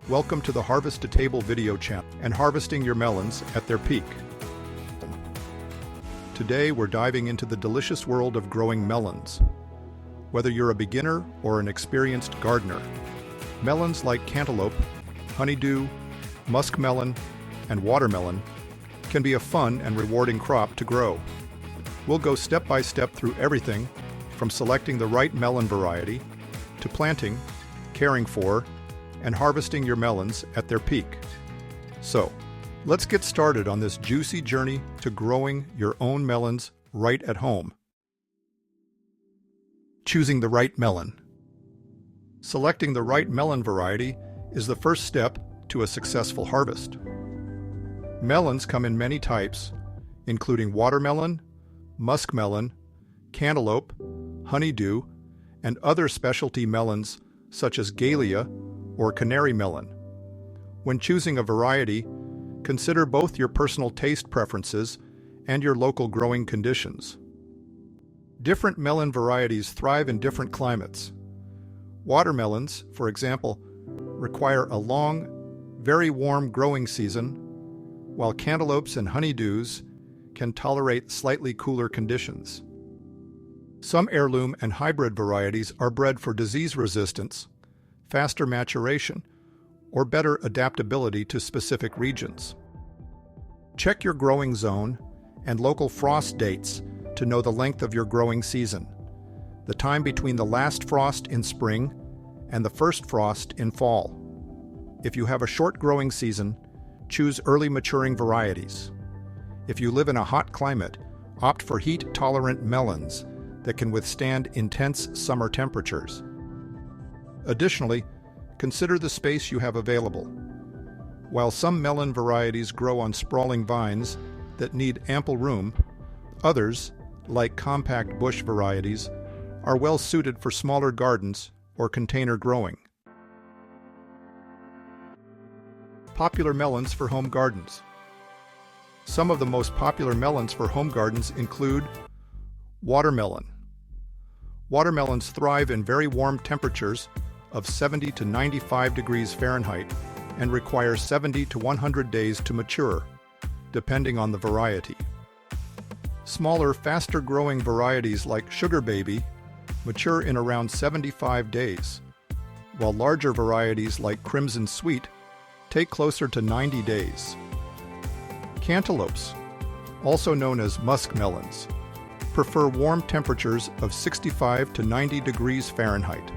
Welcome to the Harvest to Table video channel and harvesting your melons at their peak. Today we're diving into the delicious world of growing melons. Whether you're a beginner or an experienced gardener, melons like cantaloupe, honeydew, muskmelon, and watermelon can be a fun and rewarding crop to grow. We'll go step by step through everything from selecting the right melon variety to planting, caring for, and harvesting your melons at their peak. So, let's get started on this juicy journey to growing your own melons right at home. Choosing the right melon. Selecting the right melon variety is the first step to a successful harvest. Melons come in many types, including watermelon, muskmelon, cantaloupe, honeydew, and other specialty melons such as Galia or canary melon. When choosing a variety, consider both your personal taste preferences and your local growing conditions. Different melon varieties thrive in different climates. Watermelons, for example, require a long, very warm growing season, while cantaloupes and honeydews can tolerate slightly cooler conditions. Some heirloom and hybrid varieties are bred for disease resistance, faster maturation, or better adaptability to specific regions. Check your growing zone and local frost dates to know the length of your growing season, the time between the last frost in spring and the first frost in fall. If you have a short growing season, choose early maturing varieties. If you live in a hot climate, opt for heat-tolerant melons that can withstand intense summer temperatures. Additionally, consider the space you have available. While some melon varieties grow on sprawling vines that need ample room, others, like compact bush varieties, are well suited for smaller gardens or container growing. Popular melons for home gardens. Some of the most popular melons for home gardens include watermelon. Watermelons thrive in very warm temperatures of 70 to 95 degrees Fahrenheit and require 70 to 100 days to mature, depending on the variety. Smaller, faster-growing varieties like Sugar Baby mature in around 75 days, while larger varieties like Crimson Sweet take closer to 90 days. Cantaloupes, also known as muskmelons, prefer warm temperatures of 65 to 90 degrees Fahrenheit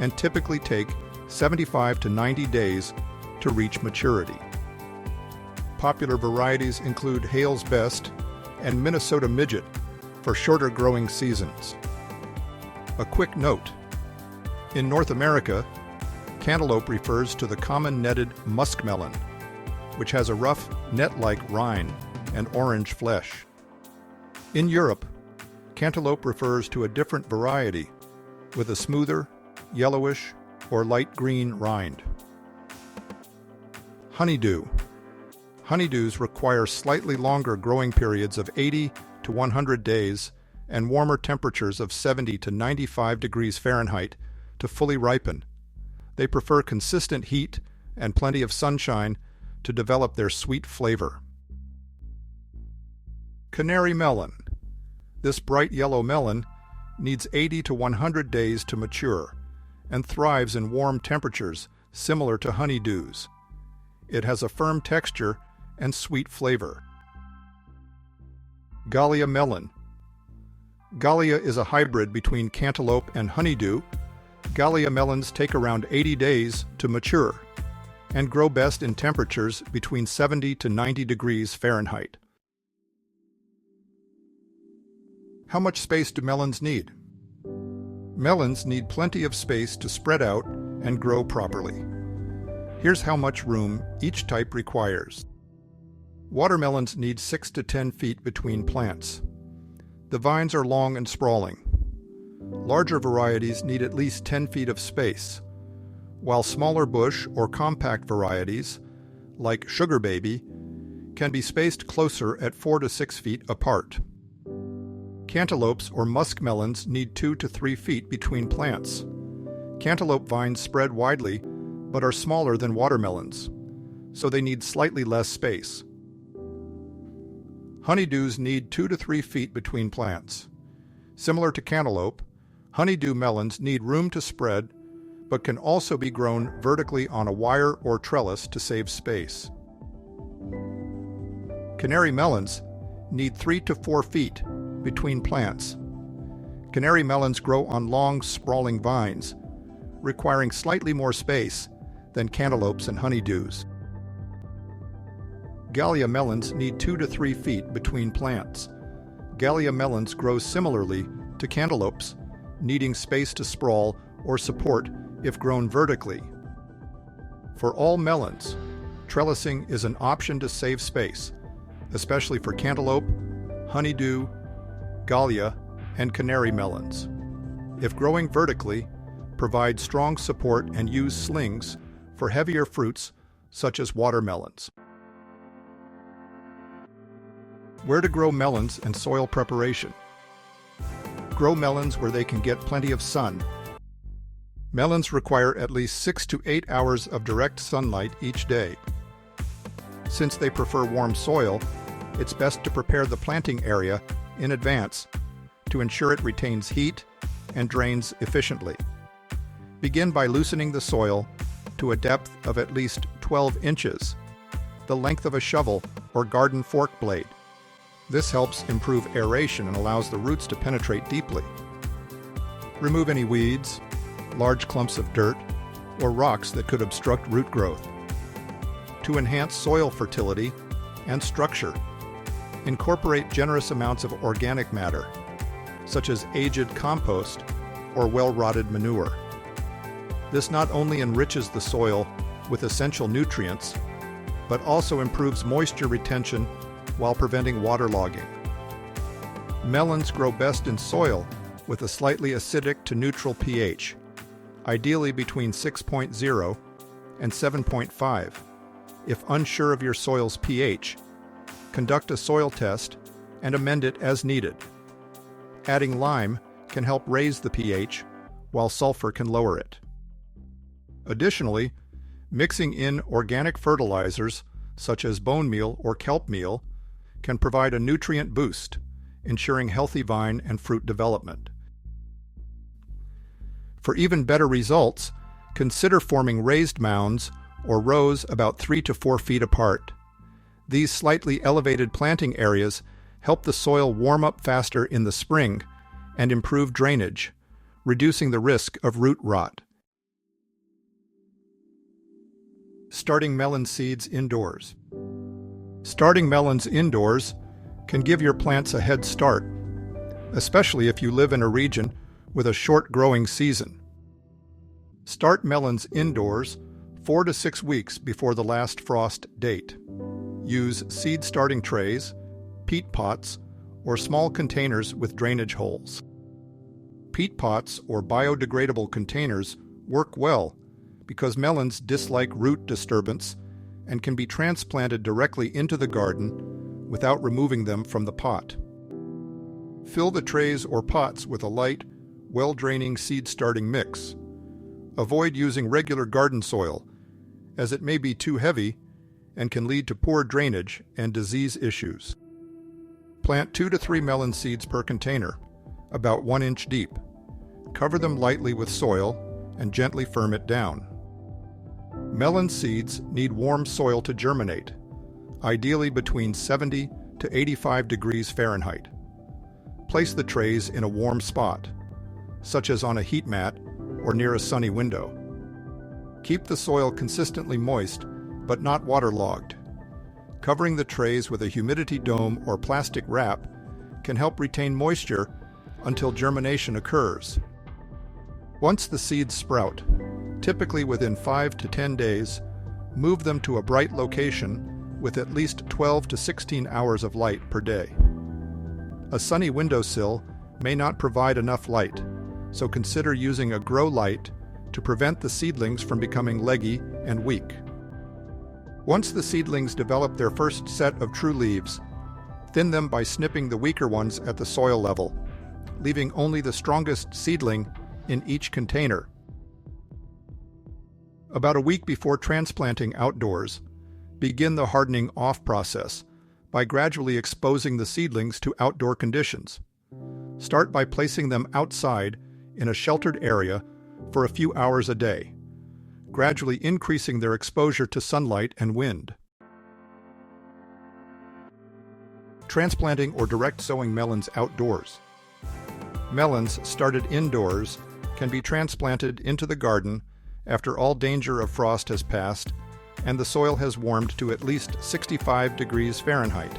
and typically take 75 to 90 days to reach maturity. Popular varieties include Hale's Best and Minnesota Midget for shorter growing seasons. A quick note: in North America, cantaloupe refers to the common netted muskmelon, which has a rough, net-like rind and orange flesh. In Europe, cantaloupe refers to a different variety with a smoother, yellowish, or light green rind. Honeydew. Honeydews require slightly longer growing periods of 80 to 100 days and warmer temperatures of 70 to 95 degrees Fahrenheit to fully ripen. They prefer consistent heat and plenty of sunshine to develop their sweet flavor. Canary melon. This bright yellow melon needs 80 to 100 days to mature and thrives in warm temperatures similar to honeydews. It has a firm texture and sweet flavor. Galia melon. Galia is a hybrid between cantaloupe and honeydew. Galia melons take around 80 days to mature and grow best in temperatures between 70 to 90 degrees Fahrenheit. How much space do melons need? Melons need plenty of space to spread out and grow properly. Here's how much room each type requires. Watermelons need 6 to 10 feet between plants. The vines are long and sprawling. Larger varieties need at least 10 feet of space, while smaller bush or compact varieties, like Sugar Baby, can be spaced closer at 4 to 6 feet apart. Cantaloupes or muskmelons need 2 to 3 feet between plants. Cantaloupe vines spread widely, but are smaller than watermelons, so they need slightly less space. Honeydews need 2 to 3 feet between plants. Similar to cantaloupe, honeydew melons need room to spread, but can also be grown vertically on a wire or trellis to save space. Canary melons need 3 to 4 feet between plants. Canary melons grow on long, sprawling vines, requiring slightly more space than cantaloupes and honeydews. Gallia melons need 2 to 3 feet between plants. Gallia melons grow similarly to cantaloupes, needing space to sprawl or support if grown vertically. For all melons, trellising is an option to save space, especially for cantaloupe, honeydew, gallia, and canary melons. If growing vertically, provide strong support and use slings for heavier fruits such as watermelons. Where to grow melons and soil preparation. Grow melons where they can get plenty of sun. Melons require at least 6 to 8 hours of direct sunlight each day. Since they prefer warm soil, it's best to prepare the planting area in advance to ensure it retains heat and drains efficiently. Begin by loosening the soil to a depth of at least 12 inches, the length of a shovel or garden fork blade. This helps improve aeration and allows the roots to penetrate deeply. Remove any weeds, large clumps of dirt, or rocks that could obstruct root growth. To enhance soil fertility and structure, incorporate generous amounts of organic matter, such as aged compost or well-rotted manure. This not only enriches the soil with essential nutrients, but also improves moisture retention while preventing waterlogging. Melons grow best in soil with a slightly acidic to neutral pH, ideally between 6.0 and 7.5. If unsure of your soil's pH, conduct a soil test and amend it as needed. Adding lime can help raise the pH, while sulfur can lower it. Additionally, mixing in organic fertilizers such as bone meal or kelp meal can provide a nutrient boost, ensuring healthy vine and fruit development. For even better results, consider forming raised mounds or rows about 3 to 4 feet apart. These slightly elevated planting areas help the soil warm up faster in the spring and improve drainage, reducing the risk of root rot. Starting melon seeds indoors. Starting melons indoors can give your plants a head start, especially if you live in a region with a short growing season. Start melons indoors 4 to 6 weeks before the last frost date. Use seed starting trays, peat pots, or small containers with drainage holes. Peat pots or biodegradable containers work well because melons dislike root disturbance and can be transplanted directly into the garden without removing them from the pot. Fill the trays or pots with a light, well-draining seed-starting mix. Avoid using regular garden soil, as it may be too heavy and can lead to poor drainage and disease issues. Plant 2 to 3 melon seeds per container, about 1 inch deep. Cover them lightly with soil and gently firm it down. Melon seeds need warm soil to germinate, ideally between 70 to 85 degrees Fahrenheit. Place the trays in a warm spot, such as on a heat mat or near a sunny window. Keep the soil consistently moist, but not waterlogged. Covering the trays with a humidity dome or plastic wrap can help retain moisture until germination occurs. Once the seeds sprout, typically within 5 to 10 days, move them to a bright location with at least 12 to 16 hours of light per day. A sunny windowsill may not provide enough light, so consider using a grow light to prevent the seedlings from becoming leggy and weak. Once the seedlings develop their first set of true leaves, thin them by snipping the weaker ones at the soil level, leaving only the strongest seedling in each container. About a week before transplanting outdoors, begin the hardening off process by gradually exposing the seedlings to outdoor conditions. Start by placing them outside in a sheltered area for a few hours a day, gradually increasing their exposure to sunlight and wind. Transplanting or direct sowing melons outdoors. Melons started indoors can be transplanted into the garden after all danger of frost has passed and the soil has warmed to at least 65 degrees Fahrenheit.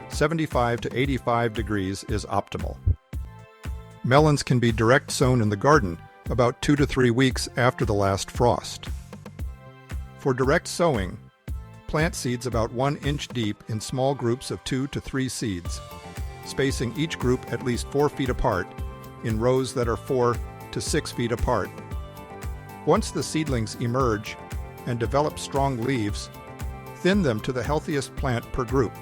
75 to 85 degrees is optimal. Melons can be direct sown in the garden about 2 to 3 weeks after the last frost. For direct sowing, plant seeds about 1 inch deep in small groups of 2 to 3 seeds, spacing each group at least 4 feet apart in rows that are 4 to 6 feet apart. Once the seedlings emerge and develop strong leaves, thin them to the healthiest plant per group.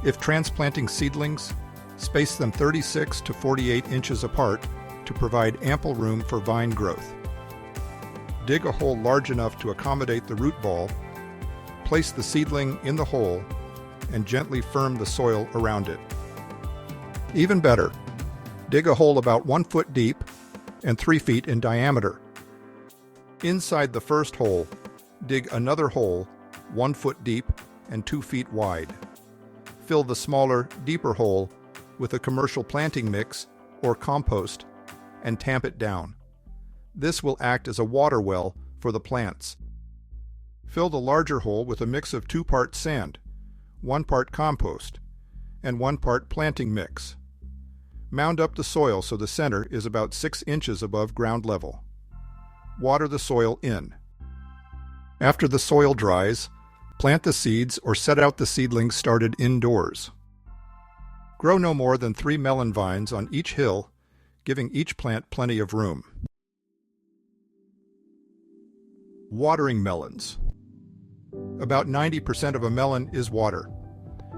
If transplanting seedlings, space them 36 to 48 inches apart to provide ample room for vine growth. Dig a hole large enough to accommodate the root ball, place the seedling in the hole, and gently firm the soil around it. Even better, dig a hole about 1 foot deep and 3 feet in diameter. Inside the first hole, dig another hole 1 foot deep and 2 feet wide. Fill the smaller, deeper hole with a commercial planting mix or compost and tamp it down. This will act as a water well for the plants. Fill the larger hole with a mix of 2 parts sand, 1 part compost, and 1 part planting mix. Mound up the soil so the center is about 6 inches above ground level. Water the soil in. After the soil dries, plant the seeds or set out the seedlings started indoors. Grow no more than 3 melon vines on each hill, giving each plant plenty of room. Watering melons. About 90% of a melon is water.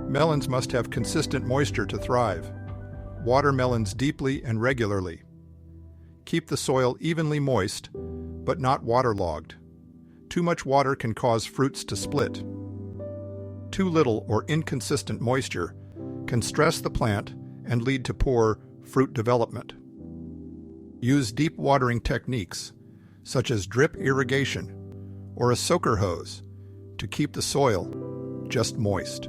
Melons must have consistent moisture to thrive. Water melons deeply and regularly. Keep the soil evenly moist, but not waterlogged. Too much water can cause fruits to split. Too little or inconsistent moisture can stress the plant and lead to poor fruit development. Use deep watering techniques, such as drip irrigation or a soaker hose, to keep the soil just moist.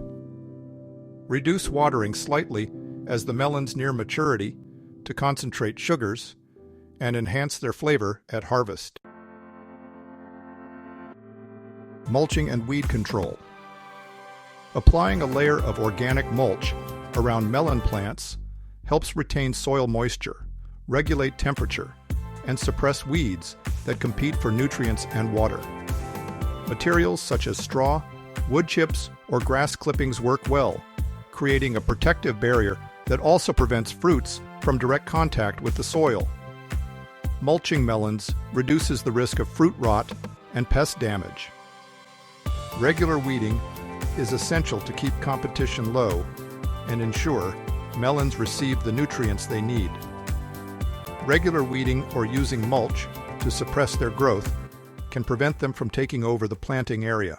Reduce watering slightly as the melons near maturity to concentrate sugars and enhance their flavor at harvest. Mulching and weed control. Applying a layer of organic mulch around melon plants helps retain soil moisture, regulate temperature, and suppress weeds that compete for nutrients and water. Materials such as straw, wood chips, or grass clippings work well, creating a protective barrier that also prevents fruits from direct contact with the soil. Mulching melons reduces the risk of fruit rot and pest damage. Regular weeding is essential to keep competition low and ensure melons receive the nutrients they need. Regular weeding or using mulch to suppress their growth can prevent them from taking over the planting area.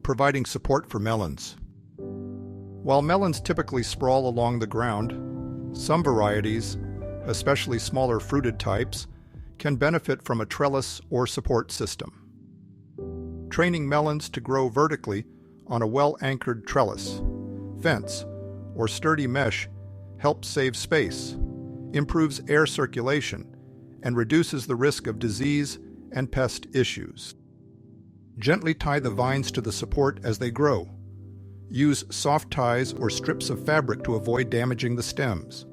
Providing support for melons. While melons typically sprawl along the ground, some varieties, especially smaller fruited types, can benefit from a trellis or support system. Training melons to grow vertically on a well-anchored trellis, fence, or sturdy mesh helps save space, improves air circulation, and reduces the risk of disease and pest issues. Gently tie the vines to the support as they grow. Use soft ties or strips of fabric to avoid damaging the stems.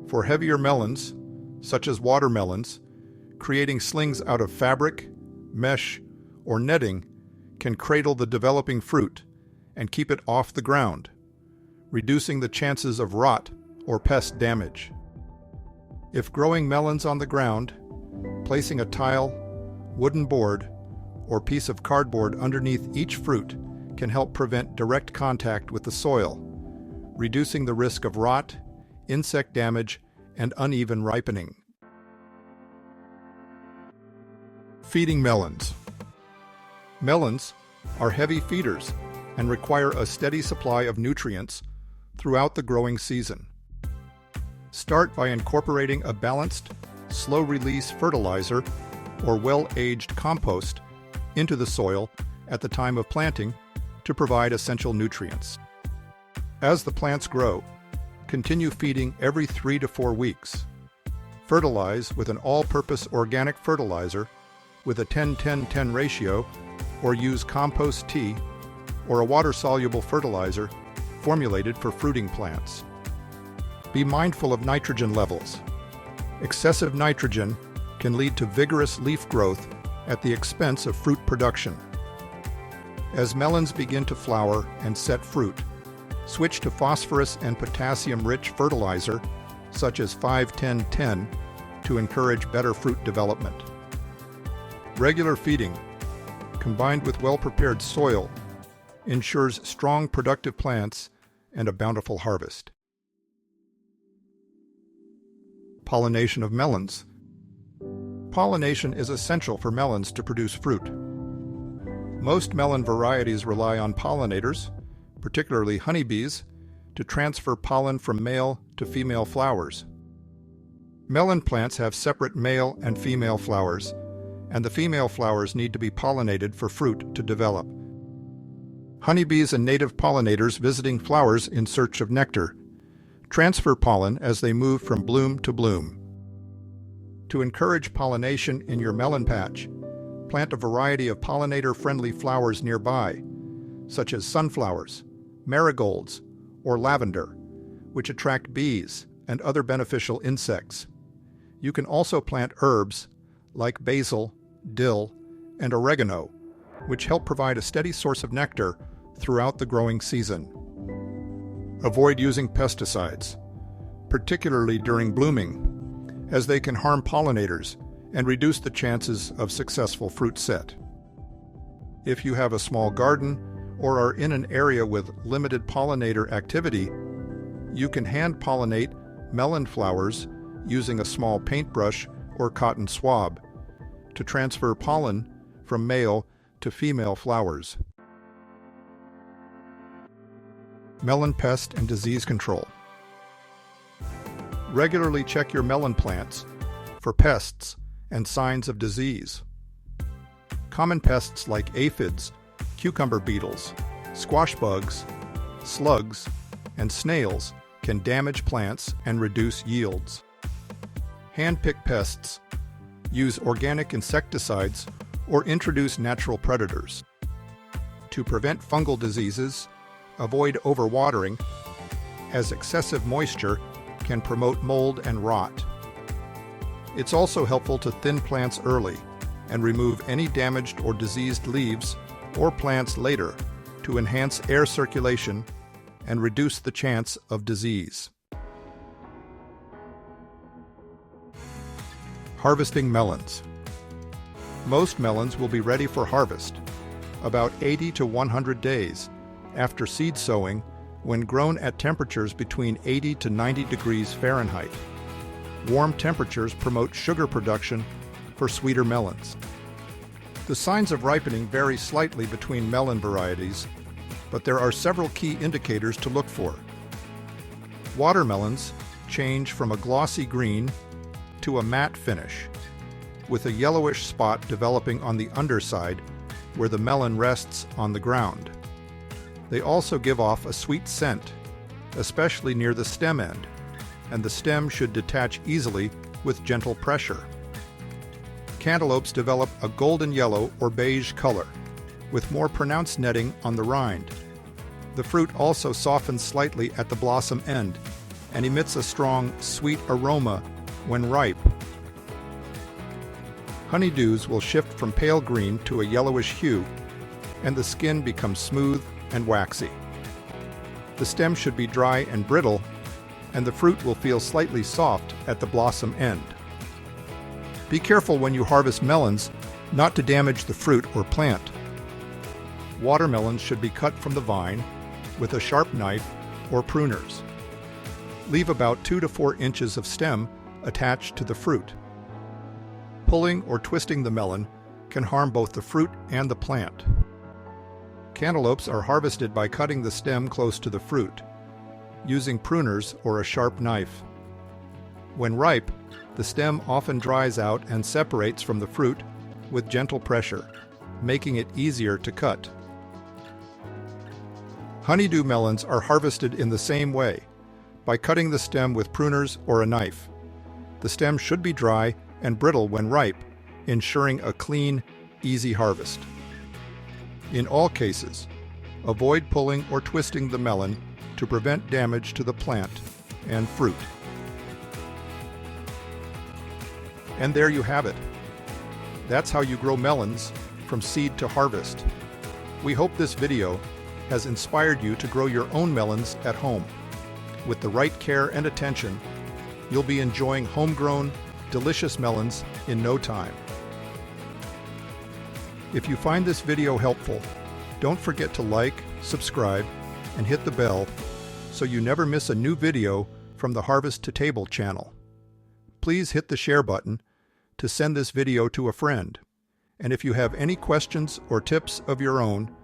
For heavier melons, such as watermelons, creating slings out of fabric, mesh, or netting can cradle the developing fruit and keep it off the ground, reducing the chances of rot or pest damage. If growing melons on the ground, placing a tile, wooden board, or piece of cardboard underneath each fruit can help prevent direct contact with the soil, reducing the risk of rot, insect damage, and uneven ripening. Feeding melons. Melons are heavy feeders and require a steady supply of nutrients throughout the growing season. Start by incorporating a balanced, slow-release fertilizer or well-aged compost into the soil at the time of planting to provide essential nutrients. As the plants grow, continue feeding every 3 to 4 weeks. Fertilize with an all-purpose organic fertilizer with a 10-10-10 ratio, or use compost tea or a water-soluble fertilizer formulated for fruiting plants. Be mindful of nitrogen levels. Excessive nitrogen can lead to vigorous leaf growth at the expense of fruit production. As melons begin to flower and set fruit, switch to phosphorus and potassium-rich fertilizer such as 5-10-10 to encourage better fruit development. Regular feeding, combined with well-prepared soil, ensures strong productive plants and a bountiful harvest. Pollination of melons. Pollination is essential for melons to produce fruit. Most melon varieties rely on pollinators, particularly honeybees, to transfer pollen from male to female flowers. Melon plants have separate male and female flowers, and the female flowers need to be pollinated for fruit to develop. Honeybees and native pollinators visiting flowers in search of nectar transfer pollen as they move from bloom to bloom. To encourage pollination in your melon patch, plant a variety of pollinator-friendly flowers nearby, such as sunflowers, marigolds, or lavender, which attract bees and other beneficial insects. You can also plant herbs like basil, dill, and oregano, which help provide a steady source of nectar throughout the growing season. Avoid using pesticides, particularly during blooming, as they can harm pollinators and reduce the chances of successful fruit set. If you have a small garden or are in an area with limited pollinator activity, you can hand pollinate melon flowers using a small paintbrush or cotton swab to transfer pollen from male to female flowers. Melon pest and disease control. Regularly check your melon plants for pests and signs of disease. Common pests like aphids, cucumber beetles, squash bugs, slugs, and snails can damage plants and reduce yields. Hand-pick pests, use organic insecticides, or introduce natural predators. To prevent fungal diseases, avoid overwatering, as excessive moisture can promote mold and rot. It's also helpful to thin plants early and remove any damaged or diseased leaves or plants later to enhance air circulation and reduce the chance of disease. Harvesting melons. Most melons will be ready for harvest about 80 to 100 days after seed sowing, when grown at temperatures between 80 to 90 degrees Fahrenheit. Warm temperatures promote sugar production for sweeter melons. The signs of ripening vary slightly between melon varieties, but there are several key indicators to look for. Watermelons change from a glossy green to a matte finish, with a yellowish spot developing on the underside where the melon rests on the ground. They also give off a sweet scent, especially near the stem end, and the stem should detach easily with gentle pressure. Cantaloupes develop a golden yellow or beige color, with more pronounced netting on the rind. The fruit also softens slightly at the blossom end and emits a strong, sweet aroma when ripe. Honeydews will shift from pale green to a yellowish hue, and the skin becomes smooth and waxy. The stem should be dry and brittle, and the fruit will feel slightly soft at the blossom end. Be careful when you harvest melons not to damage the fruit or plant. Watermelons should be cut from the vine with a sharp knife or pruners. Leave about 2 to 4 inches of stem attached to the fruit. Pulling or twisting the melon can harm both the fruit and the plant. Cantaloupes are harvested by cutting the stem close to the fruit, using pruners or a sharp knife. When ripe, the stem often dries out and separates from the fruit with gentle pressure, making it easier to cut. Honeydew melons are harvested in the same way, by cutting the stem with pruners or a knife. The stem should be dry and brittle when ripe, ensuring a clean, easy harvest. In all cases, avoid pulling or twisting the melon to prevent damage to the plant and fruit. And there you have it. That's how you grow melons from seed to harvest. We hope this video has inspired you to grow your own melons at home. With the right care and attention, you'll be enjoying homegrown, delicious melons in no time. If you find this video helpful, don't forget to like, subscribe, and hit the bell so you never miss a new video from the Harvest to Table channel. Please hit the share button to send this video to a friend. And if you have any questions or tips of your own,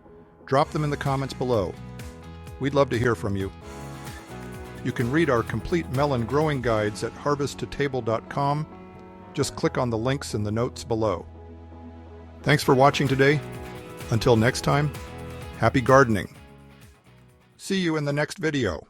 drop them in the comments below. We'd love to hear from you. You can read our complete melon growing guides at harvesttotable.com. Just click on the links in the notes below. Thanks for watching today. Until next time, happy gardening. See you in the next video.